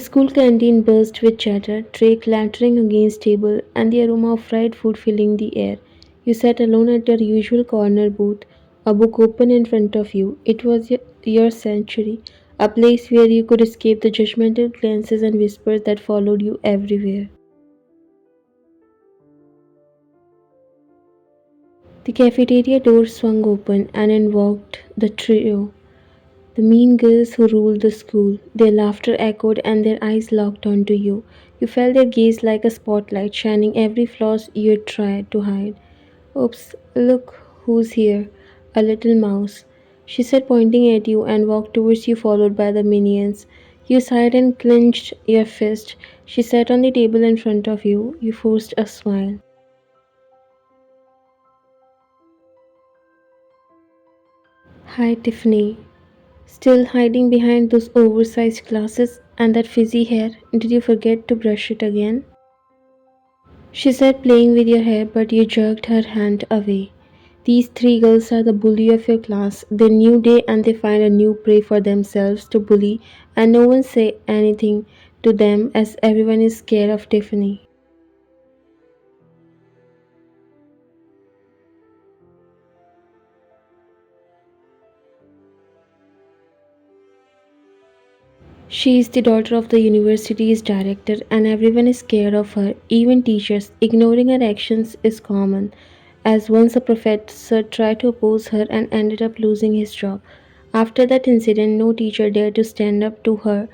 school canteen buzzed with chatter, tray clattering against table, and the aroma of fried food filling the air. You sat alone at your usual corner booth, a book open in front of you. It was your sanctuary, a place where you could escape the judgmental glances and whispers that followed you everywhere. The cafeteria door swung open, and in walked the trio, the mean girls who ruled the school. Their laughter echoed and their eyes locked onto you. You felt their gaze like a spotlight, shining every flaw you tried to hide. Oops, look who's here. A little mouse, she said, pointing at you, and walked towards you, followed by the minions. You sighed and clenched your fist. She sat on the table in front of you. You forced a smile. Hi, Tiffany. Still hiding behind those oversized glasses and that frizzy hair? Did you forget to brush it again? She said, playing with your hair, but you jerked her hand away. These three girls are the bully of your class. They new day and they find a new prey for themselves to bully, and no one say anything to them as everyone is scared of Tiffany. She is the daughter of the university's director, and everyone is scared of her, even teachers. Ignoring her actions is common, as once a professor tried to oppose her and ended up losing his job. After that incident, no teacher dared to stand up to her,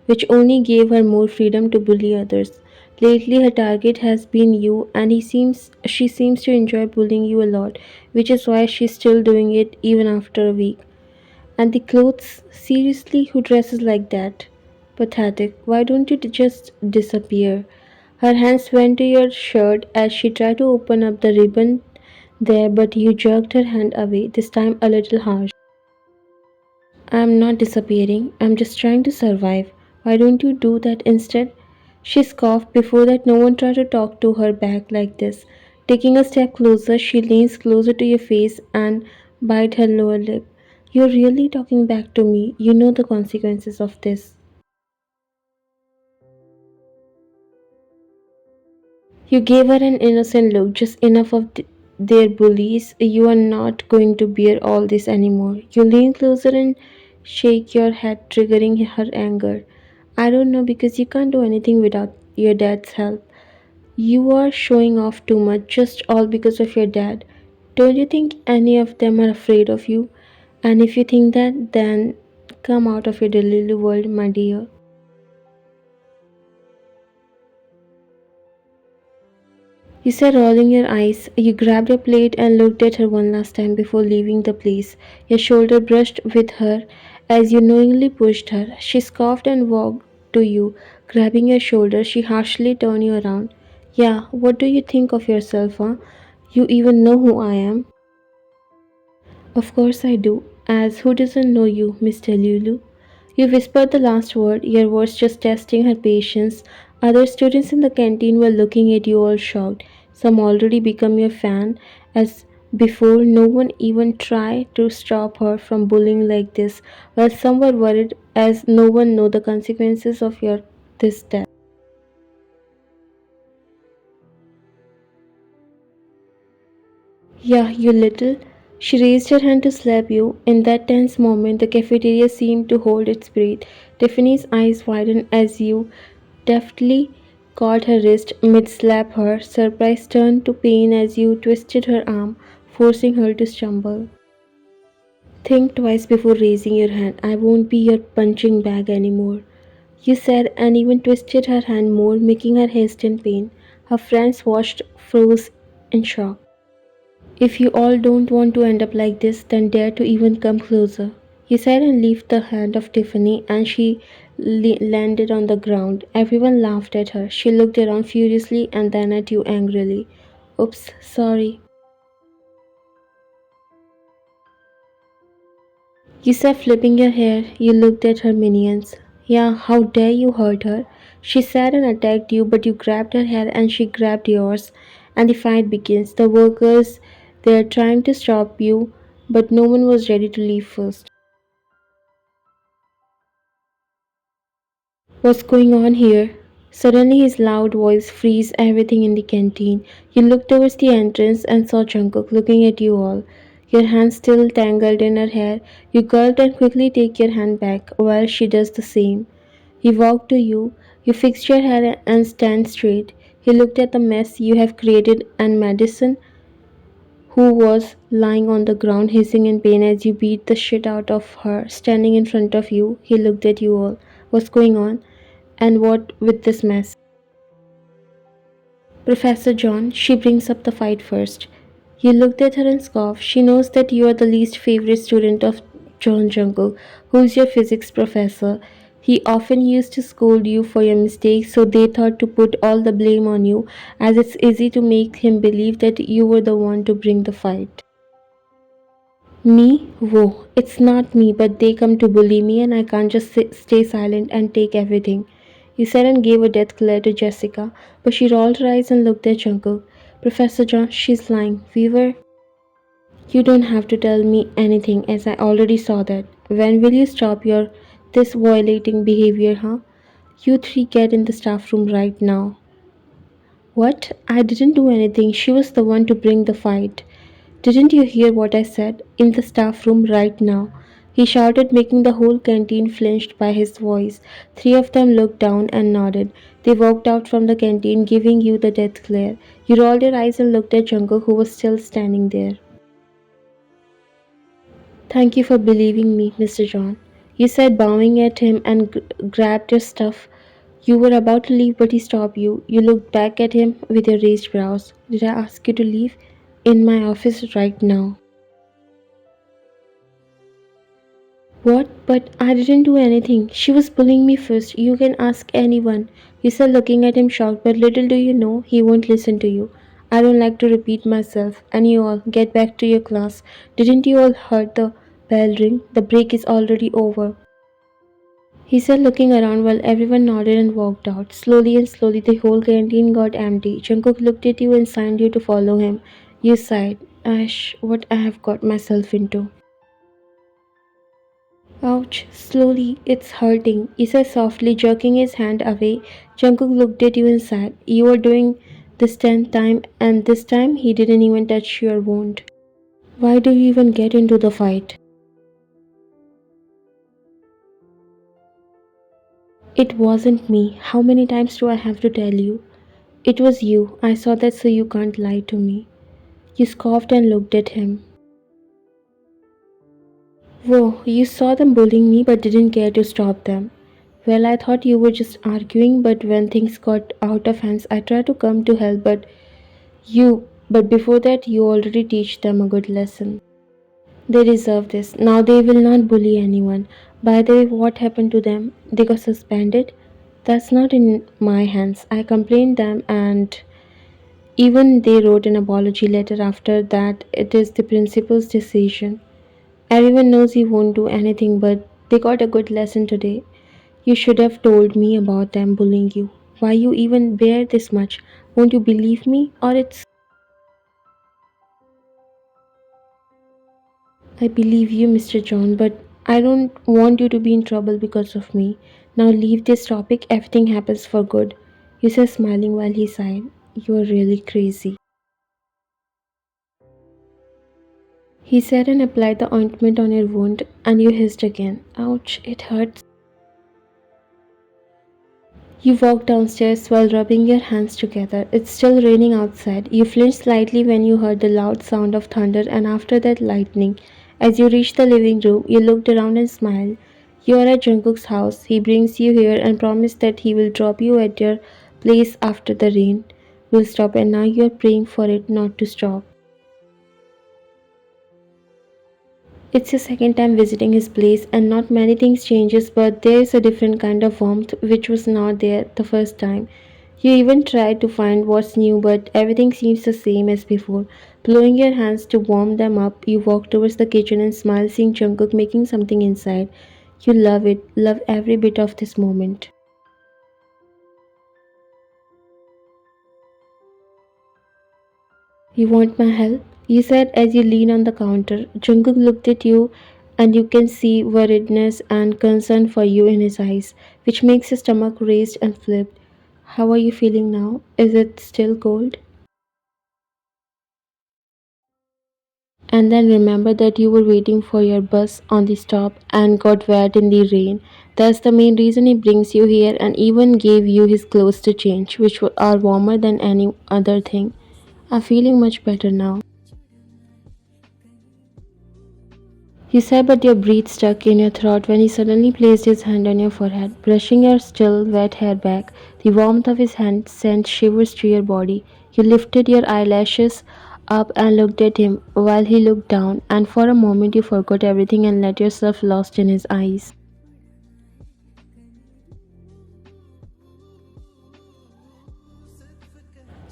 which only gave her more freedom to bully others. Lately, her target has been you, and she seems to enjoy bullying you a lot, which is why she's still doing it even after a week. And the clothes? Seriously, who dresses like that? Pathetic. Why don't you just disappear? Her hands went to your shirt as she tried to open up the ribbon there, but you jerked her hand away, this time a little harsh. I'm not disappearing. I'm just trying to survive. Why don't you do that instead? She scoffed. Before that, no one tried to talk to her back like this. Taking a step closer, she leans closer to your face and bite her lower lip. You're really talking back to me. You know the consequences of this. You gave her an innocent look, just enough of their bullies. You are not going to bear all this anymore. You lean closer and shake your head, triggering her anger. I don't know because you can't do anything without your dad's help. You are showing off too much, just all because of your dad. Don't you think any of them are afraid of you? And if you think that, then come out of your delulu world, my dear. You said, rolling your eyes. You grabbed your plate and looked at her one last time before leaving the place. Your shoulder brushed with her as you knowingly pushed her. She scoffed and walked to you. Grabbing your shoulder, she harshly turned you around. Yeah, what do you think of yourself, huh? You even know who I am? Of course I do. As who doesn't know you, Mr. Lulu? You whispered the last word, your words just testing her patience. Other students in the canteen were looking at you all shocked. Some already become your fan, as before no one even tried to stop her from bullying like this, while some were worried as no one know the consequences of your this step. Yeah, you little. She raised her hand to slap you. In that tense moment, the cafeteria seemed to hold its breath. Tiffany's eyes widened as you deftly caught her wrist mid slap. Her surprise turned to pain as you twisted her arm, forcing her to stumble. Think twice before raising your hand. I won't be your punching bag anymore. You said, and even twisted her hand more, making her haste in pain. Her friends watched, froze in shock. If you all don't want to end up like this, then dare to even come closer. He said and left the hand of Tiffany and she landed on the ground. Everyone laughed at her. She looked around furiously and then at you angrily. Oops, sorry. You said, flipping your hair. You looked at her minions. Yeah, how dare you hurt her? She said and attacked you, but you grabbed her hair and she grabbed yours. And the fight begins. The workers, they are trying to stop you, but no one was ready to leave first. What's going on here? Suddenly his loud voice frees everything in the canteen. You look towards the entrance and saw Jungkook looking at you all. Your hand still tangled in her hair. You gulp and quickly take your hand back while she does the same. He walked to you. You fixed your hair and stand straight. He looked at the mess you have created and Madison, who was lying on the ground hissing in pain as you beat the shit out of her, standing in front of you. He looked at you all. What's going on? And what with this mess? Professor John, she brings up the fight first. You looked at her and scoffed. She knows that you are the least favorite student of John Jungle, who is your physics professor. He often used to scold you for your mistakes, so they thought to put all the blame on you, as it's easy to make him believe that you were the one to bring the fight. Me? Whoa, it's not me, but they come to bully me and I can't just stay silent and take everything. You said and gave a death glare to Jessica, but she rolled her eyes and looked at Jungkook. Professor John, she's lying. We were. You don't have to tell me anything as I already saw that. When will you stop your this violating behavior, huh? You three get in the staff room right now. What? I didn't do anything. She was the one to bring the fight. Didn't you hear what I said? In the staff room right now. He shouted, making the whole canteen flinched by his voice. Three of them looked down and nodded. They walked out from the canteen, giving you the death glare. You rolled your eyes and looked at Jungkook, who was still standing there. Thank you for believing me, Mr. John. You said, bowing at him, and grabbed your stuff. You were about to leave, but he stopped you. You looked back at him with your raised brows. Did I ask you to leave? In my office right now. What? But I didn't do anything. She was bullying me first. You can ask anyone. You said, looking at him shocked, but little do you know, he won't listen to you. I don't like to repeat myself. And you all, get back to your class. Didn't you all heard the bell ring? The break is already over. He said, looking around while everyone nodded and walked out. Slowly and slowly, the whole canteen got empty. Jungkook looked at you and signed you to follow him. You sighed. Ash, what I have got myself into. Ouch, slowly, it's hurting, he said softly, jerking his hand away. Jungkook looked at you and said, you are doing this 10th time, and this time he didn't even touch your wound. Why do you even get into the fight? It wasn't me. How many times do I have to tell you? It was you. I saw that, so you can't lie to me. You scoffed and looked at him. Whoa, you saw them bullying me but didn't care to stop them. Well, I thought you were just arguing, but when things got out of hands, I tried to come to help, but before that, you already teach them a good lesson. They deserve this. Now they will not bully anyone. By the way, what happened to them? They got suspended? That's not in my hands. I complained them and even they wrote an apology letter after that. It is the principal's decision. Everyone knows he won't do anything, but they got a good lesson today. You should have told me about them bullying you. Why you even bear this much? Won't you believe me? Or it's. I believe you, Mr. John, but I don't want you to be in trouble because of me. Now leave this topic, everything happens for good. You said, smiling while he sighed. You are really crazy. He said and applied the ointment on your wound, and you hissed again. Ouch, it hurts. You walked downstairs while rubbing your hands together. It's still raining outside. You flinched slightly when you heard the loud sound of thunder and after that lightning. As you reached the living room, you looked around and smiled. You are at Jungkook's house. He brings you here and promised that he will drop you at your place after the rain will stop, and now you are praying for it not to stop. It's your second time visiting his place and not many things changes, but there is a different kind of warmth which was not there the first time. You even tried to find what's new, but everything seems the same as before. Blowing your hands to warm them up, you walk towards the kitchen and smile seeing Jungkook making something inside. You love it, love every bit of this moment. You want my help? You said as you lean on the counter. Jungkook looked at you and you can see worriedness and concern for you in his eyes, which makes his stomach raised and flipped. How are you feeling now? Is it still cold? And then remember that you were waiting for your bus on the stop and got wet in the rain. That's the main reason he brings you here and even gave you his clothes to change, which are warmer than any other thing. I'm feeling much better now. You said, but your breath stuck in your throat when he suddenly placed his hand on your forehead, brushing your still wet hair back. The warmth of his hand sent shivers through your body. You lifted your eyelashes up and looked at him while he looked down, and for a moment you forgot everything and let yourself lost in his eyes.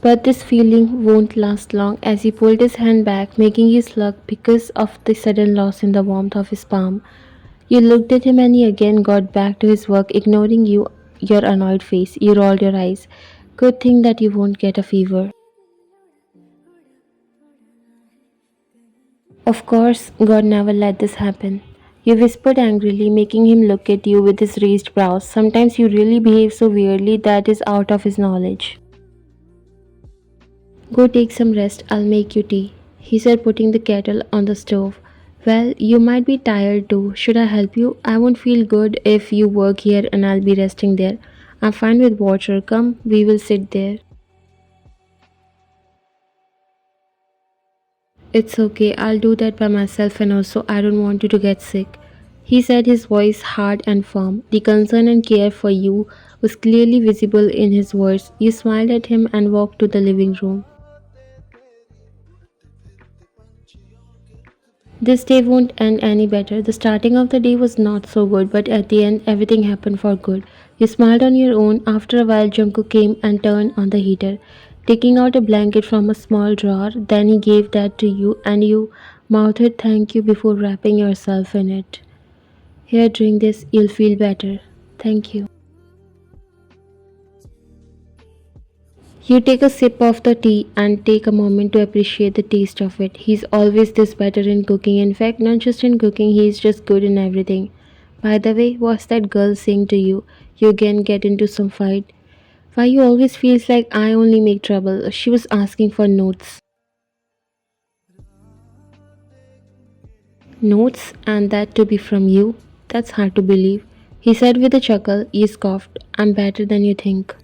But this feeling won't last long as he pulled his hand back, making you slug because of the sudden loss in the warmth of his palm. You looked at him and he again got back to his work, ignoring you, your annoyed face. You rolled your eyes. Good thing that you won't get a fever. Of course, God never let this happen. You whispered angrily, making him look at you with his raised brows. Sometimes you really behave so weirdly that is out of his knowledge. Go take some rest, I'll make you tea, he said, putting the kettle on the stove. Well, you might be tired too. Should I help you? I won't feel good if you work here and I'll be resting there. I'm fine with water. Come, we will sit there. It's okay, I'll do that by myself and also I don't want you to get sick. He said, his voice hard and firm. The concern and care for you was clearly visible in his words. You smiled at him and walked to the living room. This day won't end any better. The starting of the day was not so good, but at the end, everything happened for good. You smiled on your own. After a while, Jungkook came and turned on the heater, taking out a blanket from a small drawer. Then he gave that to you, and you mouthed thank you before wrapping yourself in it. Here, drink this, you'll feel better. Thank you. You take a sip of the tea and take a moment to appreciate the taste of it. He's always this better in cooking. In fact, not just in cooking, he's just good in everything. By the way, what's that girl saying to you? You again get into some fight. Why you always feels like I only make trouble? She was asking for notes. Notes and that to be from you? That's hard to believe. He said with a chuckle. He scoffed. I'm better than you think.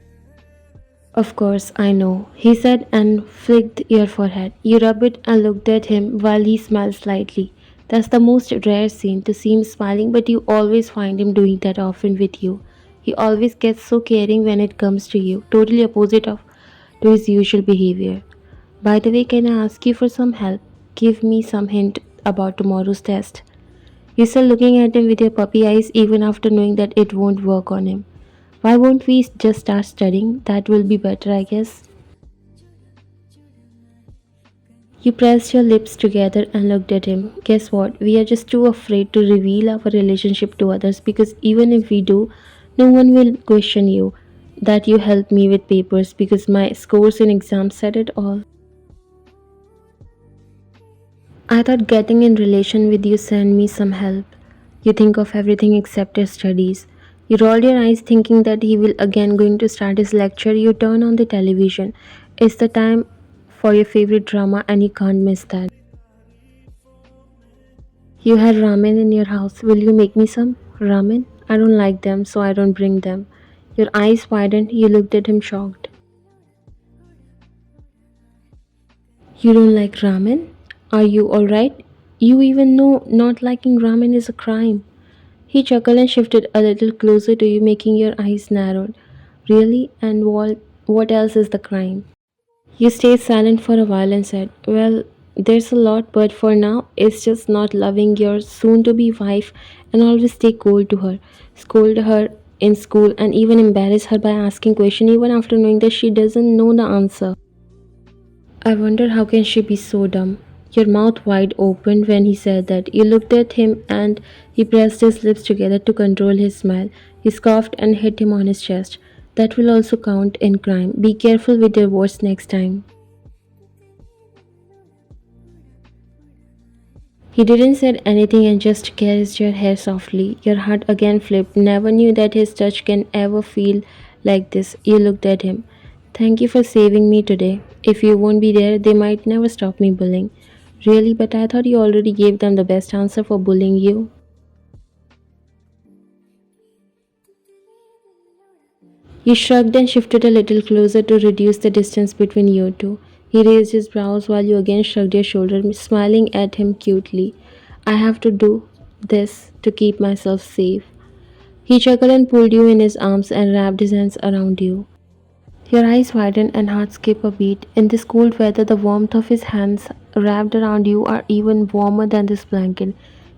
Of course, I know, he said and flicked your forehead. You rubbed it and looked at him while he smiled slightly. That's the most rare scene to see him smiling, but you always find him doing that often with you. He always gets so caring when it comes to you, totally opposite of to his usual behavior. By the way, can I ask you for some help? Give me some hint about tomorrow's test. You're still looking at him with your puppy eyes even after knowing that it won't work on him. Why won't we just start studying? That will be better, I guess. You pressed your lips together and looked at him. Guess what? We are just too afraid to reveal our relationship to others because even if we do, no one will question you that you helped me with papers because my scores in exams said it all. I thought getting in relation with you sent me some help. You think of everything except your studies. You rolled your eyes thinking that he will again going to start his lecture. You turn on the television. It's the time for your favorite drama and you can't miss that. You had ramen in your house. Will you make me some? Ramen? I don't like them, so I don't bring them. Your eyes widened. You looked at him shocked. You don't like ramen? Are you alright? You even know not liking ramen is a crime. He chuckled and shifted a little closer to you, making your eyes narrow. Really? And what else is the crime? You stayed silent for a while and said, well, there's a lot, but for now, it's just not loving your soon to be wife and always stay cold to her, scold her in school, and even embarrass her by asking questions even after knowing that she doesn't know the answer. I wonder how can she be so dumb. Your mouth wide opened when he said that. You looked at him and he pressed his lips together to control his smile. He scoffed and hit him on his chest. That will also count in crime. Be careful with your words next time. He didn't say anything and just caressed your hair softly. Your heart again flipped. Never knew that his touch can ever feel like this. You looked at him. Thank you for saving me today. If you won't be there, they might never stop me bullying. Really, but I thought you already gave them the best answer for bullying you. He shrugged and shifted a little closer to reduce the distance between you two. He raised his brows while you again shrugged your shoulders, smiling at him cutely. I have to do this to keep myself safe. He chuckled and pulled you in his arms and wrapped his hands around you. Your eyes widened and heart skipped a beat. In this cold weather, the warmth of his hands wrapped around you are even warmer than this blanket.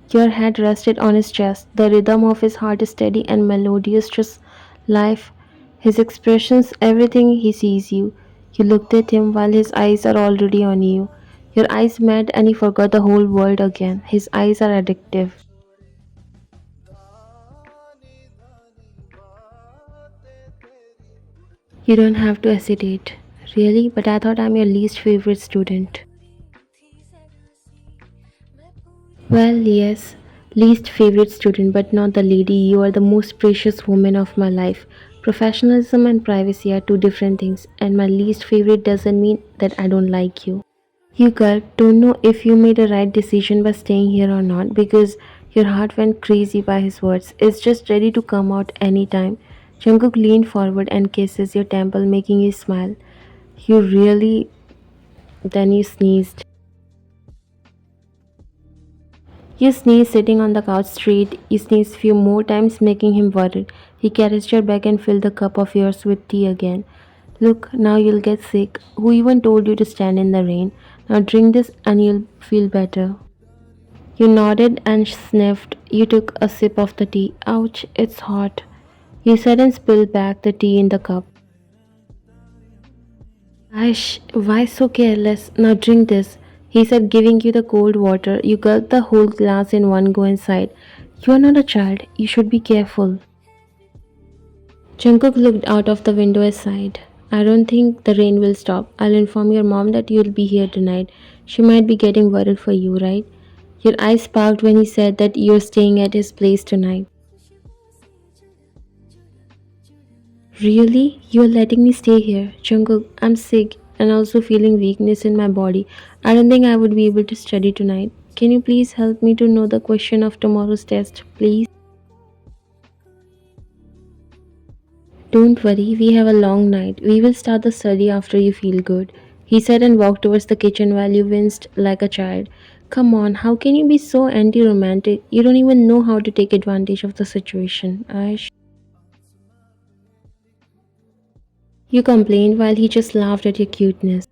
Your head rested on his chest. The rhythm of his heart is steady and melodious, just life. His expressions, everything he sees you. You looked at him while his eyes are already on you. Your eyes met and he forgot the whole world again. His eyes are addictive. You don't have to hesitate. Really? But I thought I'm your least favorite student. Well, yes, least favorite student, but not the lady. You are the most precious woman of my life. Professionalism and privacy are two different things, and my least favorite doesn't mean that I don't like you. You girl don't know if you made a right decision by staying here or not because your heart went crazy by his words. It's just ready to come out anytime. Jungkook leaned forward and kisses your temple, making you smile. You really. Then you sneezed. You sneezed sitting on the couch straight. You sneezed few more times, making him worried. He caressed your back and filled the cup of yours with tea again. Look, now you'll get sick. Who even told you to stand in the rain? Now drink this and you'll feel better. You nodded and sniffed. You took a sip of the tea. Ouch, it's hot. You said and spilled back the tea in the cup. Ash, why so careless? Now drink this. He said, giving you the cold water. You gulped the whole glass in one go inside. You are not a child. You should be careful. Jungkook looked out of the window aside. I don't think the rain will stop. I'll inform your mom that you'll be here tonight. She might be getting worried for you, right? Your eyes sparkled when he said that you're staying at his place tonight. Really? You're letting me stay here? Jungkook, I'm sick and also feeling weakness in my body. I don't think I would be able to study tonight. Can you please help me to know the question of tomorrow's test, please? Don't worry, we have a long night. We will start the study after you feel good. He said and walked towards the kitchen while you winced like a child. Come on, how can you be so anti romantic? You don't even know how to take advantage of the situation. You complained while he just laughed at your cuteness.